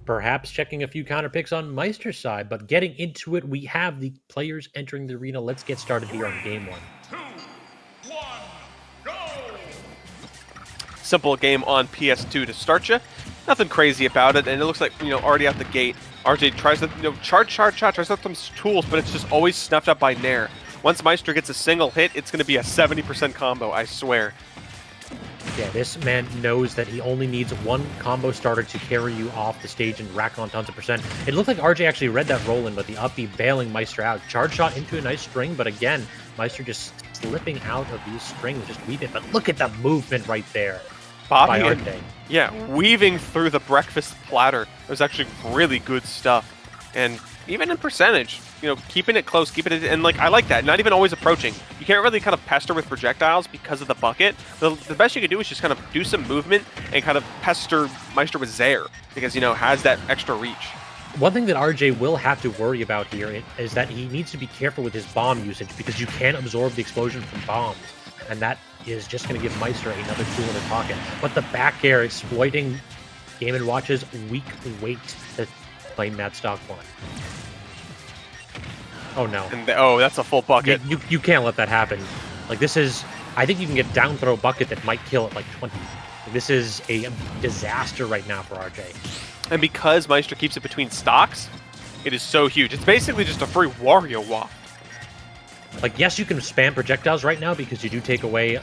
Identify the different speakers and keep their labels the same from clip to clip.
Speaker 1: Perhaps checking a few counter picks on Meister's side, but getting into it, we have the players entering the arena. Let's get started here on game 1.
Speaker 2: 2, 1, go!
Speaker 3: Simple game on PS2 to start you. Nothing crazy about it, and it looks like, already out the gate, ARJAY tries to, charge, tries out some tools, but it's just always snuffed up by Nair. Once Maister gets a single hit, it's going to be a 70% combo, I swear.
Speaker 1: Yeah, this man knows that he only needs one combo starter to carry you off the stage and rack on tons of percent. It looked like ARJAY actually read that roll in, but the up B bailing Maister out. Charge shot into a nice string, but again, Maister just slipping out of these strings, just weave it. But look at the movement right there by ARJAY.
Speaker 3: Yeah, weaving through the breakfast platter. It was actually really good stuff. And even in percentage, keeping it close, keeping it, and I like that. Not even always approaching. You can't really kind of pester with projectiles because of the bucket. The best you can do is just kind of do some movement and kind of pester Maister with Zair because, has that extra reach.
Speaker 1: One thing that ARJAY will have to worry about here is that he needs to be careful with his bomb usage because you can absorb the explosion from bombs. And that is just going to give Maister another tool in his pocket. But the back air exploiting Game & Watch's weak weight to claim that stock one. Oh no.
Speaker 3: And that's a full bucket.
Speaker 1: You can't let that happen. This is, I think you can get down throw bucket that might kill at 20. This is a disaster right now for ARJAY.
Speaker 3: And because Maister keeps it between stocks, it is so huge. It's basically just a free Wario waft.
Speaker 1: Yes, you can spam projectiles right now because you do take away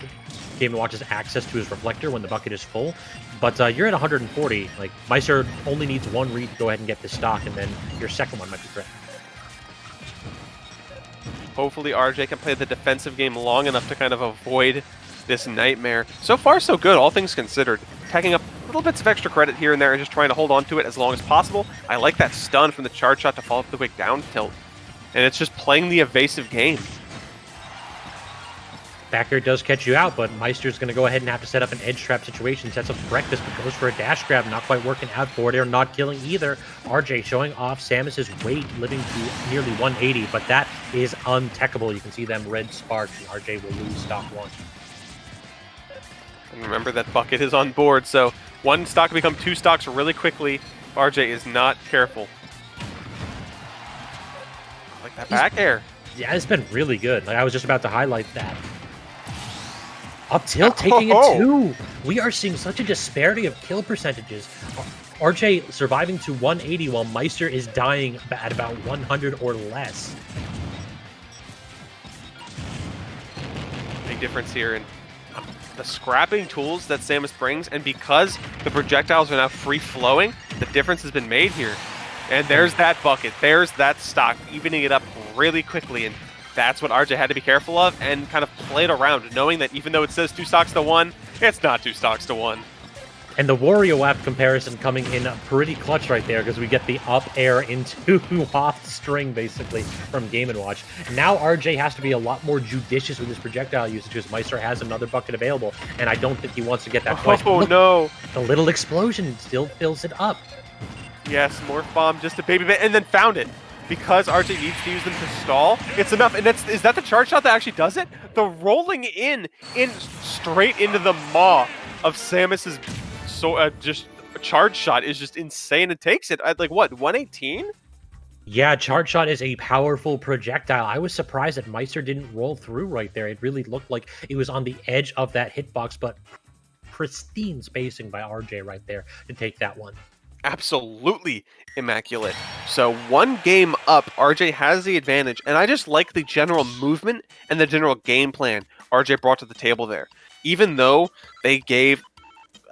Speaker 1: Game & Watch's access to his reflector when the bucket is full. But you're at 140. Maister only needs one read to go ahead and get the stock, and then your second one might be correct.
Speaker 3: Hopefully ARJAY can play the defensive game long enough to kind of avoid this nightmare. So far, so good, all things considered. Packing up little bits of extra credit here and there and just trying to hold on to it as long as possible. I like that stun from the charge shot to follow up the quick down tilt. And it's just playing the evasive game.
Speaker 1: Back air does catch you out, but Meister's going to go ahead and have to set up an edge trap situation. Sets up breakfast, but goes for a dash grab. Not quite working out. Forward air not killing either. ARJAY showing off Samus's weight, living to nearly 180, but that is untechable. You can see them red sparks, and ARJAY will lose stock one.
Speaker 3: And remember that bucket is on board, so one stock can become two stocks really quickly. ARJAY is not careful. Like that back air.
Speaker 1: Yeah, it's been really good. I was just about to highlight that. Up tilt taking it too. We are seeing such a disparity of kill percentages. ARJAY surviving to 180 while Maister is dying at about 100 or less.
Speaker 3: Big difference here in the scrapping tools that Samus brings, and because the projectiles are now free-flowing, the difference has been made here. And there's that bucket. There's that stock, evening it up really quickly, and that's what ARJAY had to be careful of and kind of played around, knowing that even though it says 2 stocks to 1, it's not 2 stocks to 1.
Speaker 1: And the Wario Waft comparison coming in pretty clutch right there because we get the up air into off string basically from Game & Watch. Now ARJAY has to be a lot more judicious with his projectile usage because Maister has another bucket available, and I don't think he wants to get that twice.
Speaker 3: Oh no!
Speaker 1: The little explosion still fills it up.
Speaker 3: Yes, Morph Bomb just a baby bit, and then found it. Because ARJAY needs to use them to stall, it's enough. And is that the charge shot that actually does it? The rolling in straight into the maw of Samus's just charge shot is just insane. It takes it at 118?
Speaker 1: Yeah, charge shot is a powerful projectile. I was surprised that Maister didn't roll through right there. It really looked like it was on the edge of that hitbox, but pristine spacing by ARJAY right there to take that one.
Speaker 3: Absolutely immaculate. So one game up, ARJAY has the advantage, and I just like the general movement and the general game plan ARJAY brought to the table there. Even though they gave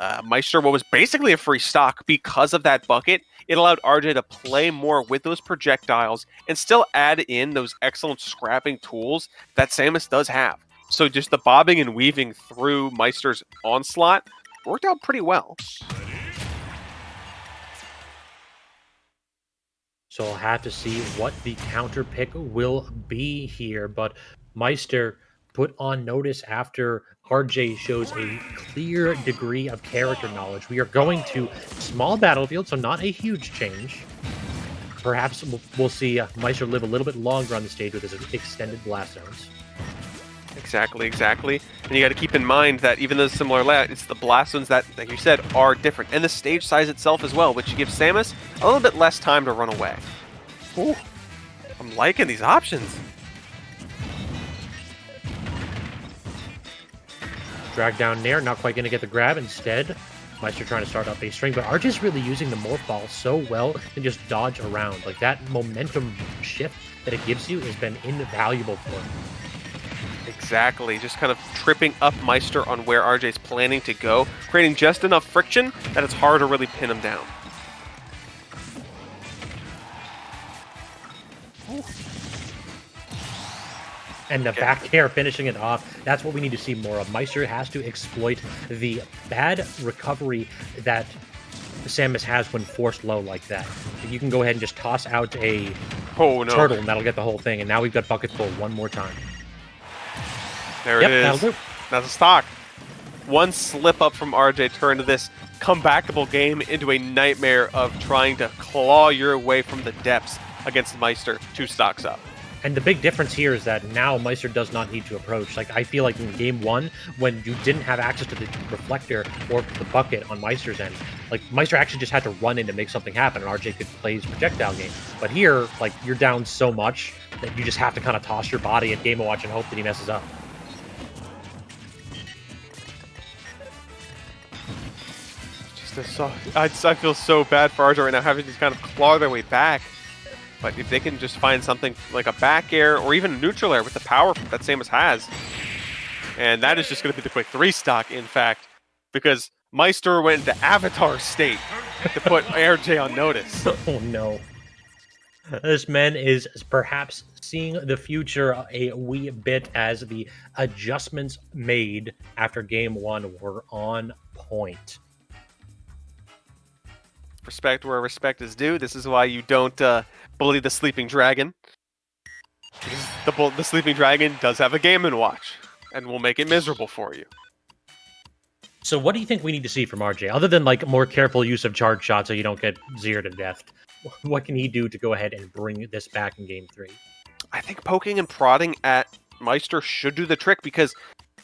Speaker 3: Maister what was basically a free stock because of that bucket, it allowed ARJAY to play more with those projectiles and still add in those excellent scrapping tools that Samus does have. So just the bobbing and weaving through Maister's onslaught worked out pretty well.
Speaker 1: So I'll have to see what the counter pick will be here. But Maister put on notice after ARJAY shows a clear degree of character knowledge. We are going to small battlefield, so not a huge change. Perhaps we'll see Maister live a little bit longer on the stage with his extended blast zones.
Speaker 3: Exactly. And you got to keep in mind that even though it's similar layout, it's the blast zones that, like you said, are different. And the stage size itself as well, which gives Samus a little bit less time to run away. Ooh, I'm liking these options.
Speaker 1: Drag down Nair, not quite going to get the grab. Instead, Maister trying to start up a string, but ARJAY's really using the morph ball so well and just dodge around. Like, that momentum shift that it gives you has been invaluable for him.
Speaker 3: Exactly, just kind of tripping up Maister on where RJ's planning to go, creating just enough friction that it's hard to really pin him down.
Speaker 1: And the back air finishing it off. That's what we need to see more of. Maister has to exploit the bad recovery that Samus has when forced low like that. You can go ahead and just toss out a turtle and that'll get the whole thing. And now we've got bucket full one more time.
Speaker 3: There it is.
Speaker 1: That'll do.
Speaker 3: That's a stock. One slip up from RJ turned this comebackable game into a nightmare of trying to claw your way from the depths against Maister 2 stocks up.
Speaker 1: And the big difference here is that now Maister does not need to approach. Like, I feel like in game 1, when you didn't have access to the reflector or the bucket on Maister's end, like, Maister actually just had to run in to make something happen, and RJ could play his projectile game. But here, like, you're down so much that you just have to kind of toss your body at Game & Watch and hope that he messes up.
Speaker 3: I feel so bad for RJ right now, having to kind of claw their way back. But if they can just find something like a back air or even a neutral air with the power that Samus has, and that is just going to be the quick 3 stock, in fact, because Maister went into Avatar state to put ARJAY on notice.
Speaker 1: Oh no. This man is perhaps seeing the future a wee bit, as the adjustments made after game 1 were on point.
Speaker 3: Respect where respect is due. This is why you don't bully the Sleeping Dragon. The Sleeping Dragon does have a Game & Watch, and will make it miserable for you.
Speaker 1: So what do you think we need to see from RJ, other than like more careful use of charge shots so you don't get zeroed to death? What can he do to go ahead and bring this back in game 3?
Speaker 3: I think poking and prodding at Maister should do the trick, because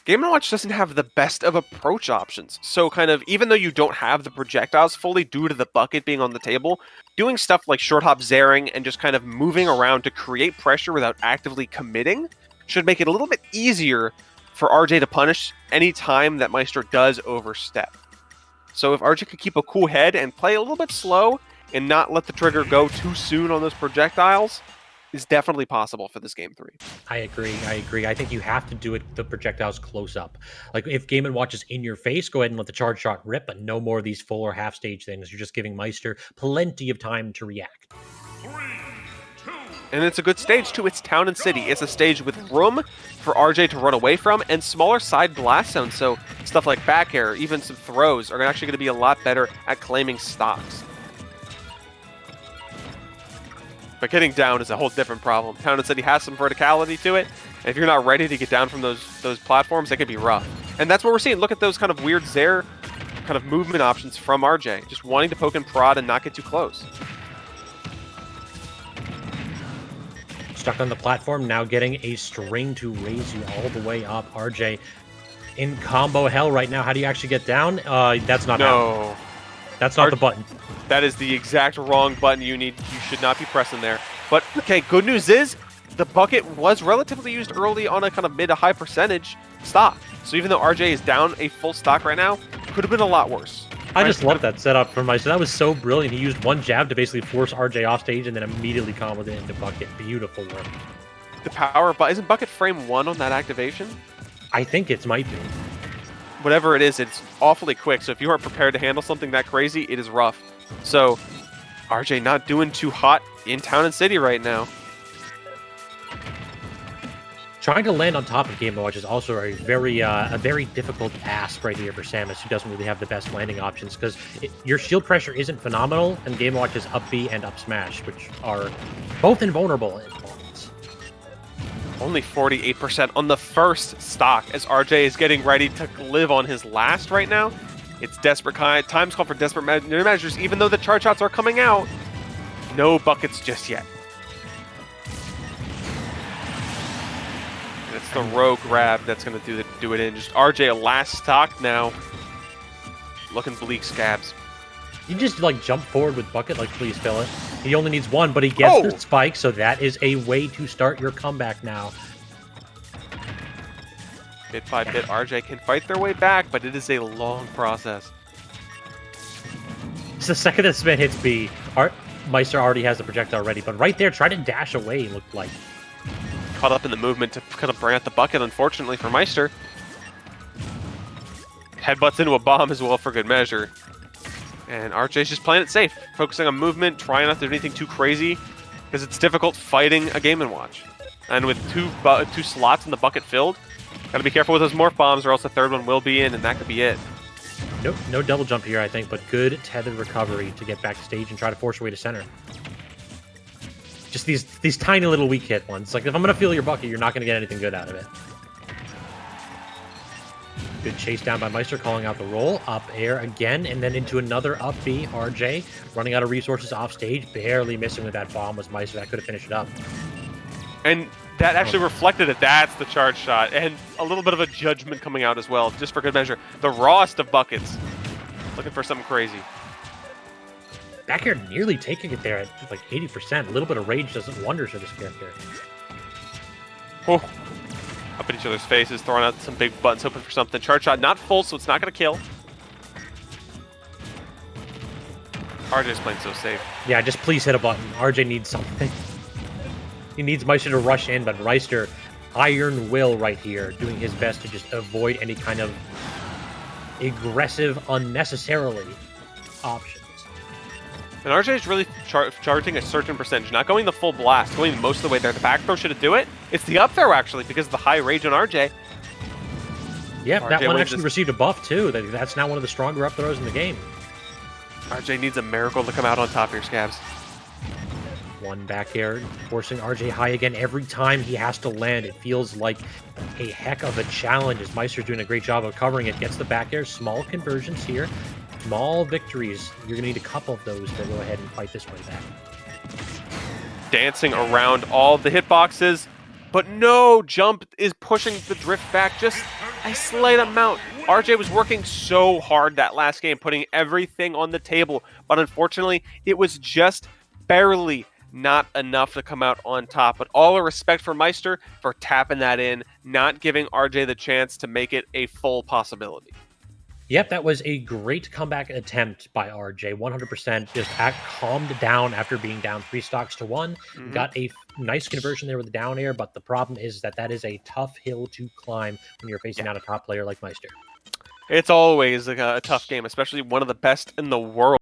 Speaker 3: Game & Watch doesn't have the best of approach options. So kind of, even though you don't have the projectiles fully due to the bucket being on the table, doing stuff like short hop zaring and just kind of moving around to create pressure without actively committing should make it a little bit easier for RJ to punish any time that Maister does overstep. So if RJ could keep a cool head and play a little bit slow and not let the trigger go too soon on those projectiles, is definitely possible for this game 3.
Speaker 1: I agree. I think you have to do it the projectiles close up. Like, if Game & Watch is in your face, go ahead and let the charge shot rip, but no more of these full or half stage things. You're just giving Maister plenty of time to react.
Speaker 2: 3, 2,
Speaker 3: And it's a good stage too. It's Town and City. It's a stage with room for RJ to run away from and smaller side blast zones. So stuff like back air, even some throws, are actually going to be a lot better at claiming stocks. But getting down is a whole different problem. Town and City has some verticality to it, and if you're not ready to get down from those platforms, that can be rough. And that's what we're seeing. Look at those kind of weird Zaire kind of movement options from RJ, just wanting to poke and prod and not get too close.
Speaker 1: Stuck on the platform, now getting a string to raise you all the way up. RJ in combo hell right now. How do you actually get down? That's not how. That's not the button.
Speaker 3: That is the exact wrong button you need. You should not be pressing there. But, okay, good news is the bucket was relatively used early on a kind of mid to high percentage stock. So even though RJ is down a full stock right now, could have been a lot worse.
Speaker 1: I just love that setup from Maister. That was so brilliant. He used one jab to basically force RJ off stage and then immediately comboed it into bucket. Beautiful work.
Speaker 3: The power, but isn't bucket frame 1 on that activation?
Speaker 1: I think it might be.
Speaker 3: Whatever it is, it's awfully quick. So if you aren't prepared to handle something that crazy, it is rough. So RJ not doing too hot in Town and City right now.
Speaker 1: Trying to land on top of Game & Watch is also a very difficult ask right here for Samus, who doesn't really have the best landing options, because your shield pressure isn't phenomenal, and Game & Watch is up B and up smash, which are both invulnerable at moments.
Speaker 3: Only 48% on the first stock, as RJ is getting ready to live on his last right now. It's desperate times call for desperate measures, even though the charge shots are coming out. No buckets just yet. It's the row grab that's going to do it in. Just RJ, a last stock now. Looking bleak, Scabs.
Speaker 1: You just like jump forward with bucket, like please fill it. He only needs one, but he gets the spike, so that is a way to start your comeback now.
Speaker 3: Bit by bit, RJ can fight their way back, but it is a long process.
Speaker 1: It's the second this man hits B. Maister already has the projectile ready, but right there, try to dash away, it looked like.
Speaker 3: Caught up in the movement to kind of bring out the bucket, unfortunately for Maister. Headbutts into a bomb as well for good measure. And RJ's just playing it safe, focusing on movement, trying not to do anything too crazy, because it's difficult fighting a Game & Watch. And with two slots in the bucket filled, gotta be careful with those morph bombs, or else the third one will be in, and that could be it.
Speaker 1: Nope, no double jump here, I think, but good tethered recovery to get back to stage and try to force your way to center. Just these tiny little weak hit ones. Like, if I'm going to feel your bucket, you're not going to get anything good out of it. Good chase down by Maister, calling out the roll. Up air again, and then into another up B. RJ running out of resources off stage. Barely missing with that bomb was Maister. That could have finished it up.
Speaker 3: And that actually reflected it. That's the charge shot. And a little bit of a judgment coming out as well, just for good measure. The rawest of buckets. Looking for something crazy.
Speaker 1: Back air nearly taking it there at like 80%. A little bit of rage does wonders for this character.
Speaker 3: Oh. Up in each other's faces, throwing out some big buttons, hoping for something. Charge shot not full, so it's not going to kill. RJ's playing so safe.
Speaker 1: Yeah, just please hit a button. RJ needs something. He needs Maister to rush in, but Maister, iron will right here, doing his best to just avoid any kind of aggressive, unnecessarily options.
Speaker 3: And RJ is really charging a certain percentage, not going the full blast, going most of the way there. The back throw should do it. It's the up throw, actually, because of the high rage on RJ.
Speaker 1: Yeah, that one actually received a buff, too. That's now one of the stronger up throws in the game.
Speaker 3: RJ needs a miracle to come out on top here, Scabs.
Speaker 1: One back air, forcing RJ high again. Every time he has to land, it feels like a heck of a challenge, as Maister's doing a great job of covering it. Gets the back air, small conversions here. Small victories. You're going to need a couple of those to go ahead and fight this way back.
Speaker 3: Dancing around all the hitboxes, but no, jump is pushing the drift back just a slight amount. RJ was working so hard that last game, putting everything on the table, but unfortunately, it was just barely not enough to come out on top. But all the respect for Maister for tapping that in, not giving RJ the chance to make it a full possibility.
Speaker 1: Yep, that was a great comeback attempt by RJ. 100% just calmed down after being down 3 stocks to 1. Got a nice conversion there with the down air, but the problem is that is a tough hill to climb when you're facing down a top player like Maister.
Speaker 3: It's always a tough game, especially one of the best in the world.